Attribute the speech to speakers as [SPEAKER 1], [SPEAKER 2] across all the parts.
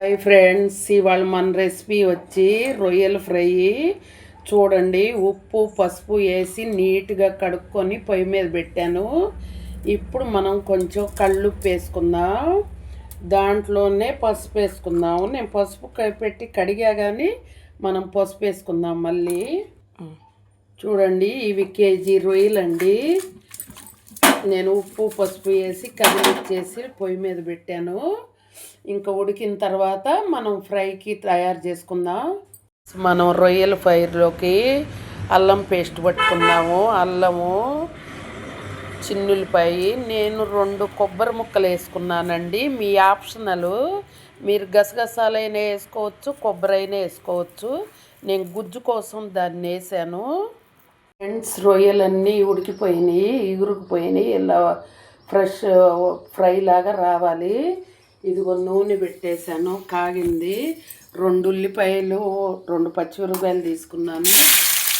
[SPEAKER 1] Hi friends, ఇవాళ మన recipe వచ్చి రొయ్యల ఫ్రై. చూడండి, ఉప్పు పసుపు వేసి నీట్గా కడుక్కొని పొయ్యి మీద పెట్టాను. ఇప్పుడు మనం కొంచెం కళ్ళుప్పు వేసుకుందాం. దాంట్లోనే పసుపు వేసుకుందాము. నేను పసుపు పెట్టి కడిగా కానీ మనం పసుపు వేసుకుందాం మళ్ళీ. చూడండి, ఇవి కేజీ రొయ్యలండి. నేను ఉప్పు పసుపు వేసి కదిలిచ్చేసి పొయ్యి మీద పెట్టాను. ఇంకా ఉడికిన తర్వాత మనం ఫ్రైకి తయారు చేసుకుందాం. మనం రొయ్యల ఫ్రైలోకి అల్లం పేస్ట్ పట్టుకుందాము. అల్లము, చిన్నులపాయి, నేను 2 కొబ్బరి ముక్కలు వేసుకున్నానండి. మీ ఆప్షనల్, మీరు గసగసాలైనా వేసుకోవచ్చు, కొబ్బరి అయినా వేసుకోవచ్చు. నేను గుజ్జు కోసం దాన్ని వేసాను. ఫ్రెండ్స్, రొయ్యలన్నీ ఉడికిపోయినాయి, ఇగురుకుపోయినాయి. ఇలా ఫ్రెష్ ఫ్రై లాగా రావాలి. ఇదిగో నూనె పెట్టేశాను, కాగింది. 2 ఉల్లిపాయలు, 2 పచ్చిమిరపకాయలు తీసుకున్నాను,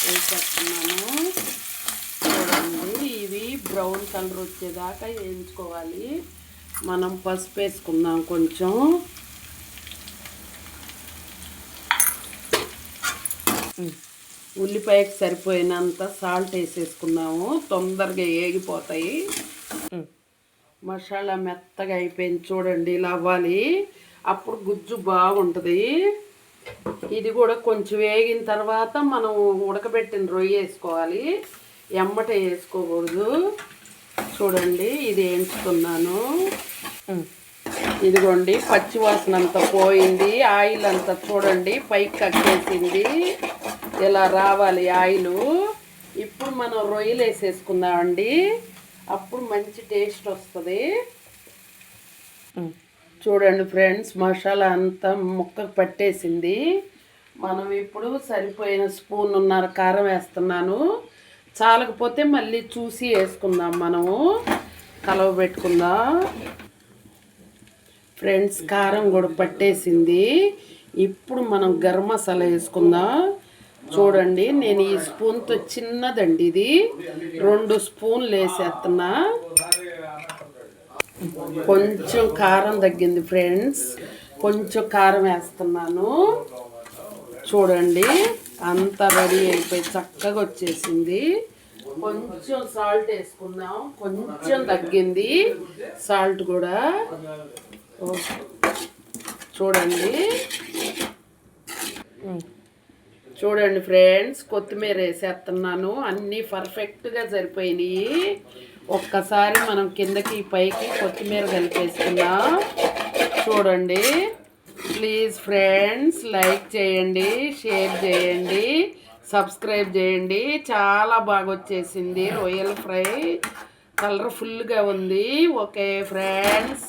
[SPEAKER 1] వేసేస్తున్నాను. చూడండి, ఇవి బ్రౌన్ కలర్ వచ్చేదాకా వేయించుకోవాలి. మనం పసుపు వేసుకుందాం కొంచెం. ఉల్లిపాయకి సరిపోయినంత సాల్ట్ వేసేసుకున్నాము, తొందరగా ఏగిపోతాయి. మసాలా మెత్తగా అయిపోయింది. చూడండి, ఇలా అవ్వాలి, అప్పుడు గుజ్జు బాగుంటుంది. ఇది కూడా కొంచెం వేగిన తర్వాత మనం ఉడకబెట్టిన రొయ్య వేసుకోవాలి, ఎమ్మట వేసుకోకూడదు. చూడండి, ఇది వేయించుకున్నాను. ఇదిగోండి, పచ్చివాసన అంతా పోయింది, ఆయిల్ అంతా చూడండి పైకి కక్కేసింది. ఇలా రావాలి ఆయిల్. ఇప్పుడు మనం రొయ్యలు వేసేసుకుందామండి, అప్పుడు మంచి టేస్ట్ వస్తుంది. చూడండి ఫ్రెండ్స్, మసాలా అంతా ముక్కకు పట్టేసింది. మనం ఇప్పుడు సరిపోయిన 1.5 స్పూన్ కారం వేస్తున్నాను. చాలకపోతే మళ్ళీ చూసి వేసుకుందాం, మనము కలవబెట్టుకుందాం. ఫ్రెండ్స్, కారం కూడా పట్టేసింది. ఇప్పుడు మనం గరం మసాలా వేసుకుందాం. చూడండి, నేను ఈ స్పూన్తో చిన్నదండి, ఇది 2 స్పూన్లు వేసేస్తున్నా. కొంచెం కారం తగ్గింది ఫ్రెండ్స్, కొంచెం కారం వేస్తున్నాను. చూడండి, అంతా రెడీ అయిపోయి చక్కగా వచ్చేసింది. కొంచెం సాల్ట్ వేసుకుందాం, కొంచెం తగ్గింది సాల్ట్ కూడా. చూడండి ఫ్రెండ్స్, కొత్తిమీర వేసేస్తున్నాను. అన్నీ పర్ఫెక్ట్గా సరిపోయినాయి. ఒక్కసారి మనం కిందకి పైకి కొత్తిమీర కలిపేసుకుందాం. చూడండి, ప్లీజ్ ఫ్రెండ్స్, లైక్ చేయండి, షేర్ చేయండి, సబ్స్క్రైబ్ చేయండి. చాలా బాగా వచ్చేసింది రొయ్యల ఫ్రై, కలర్ఫుల్గా ఉంది. Okay friends.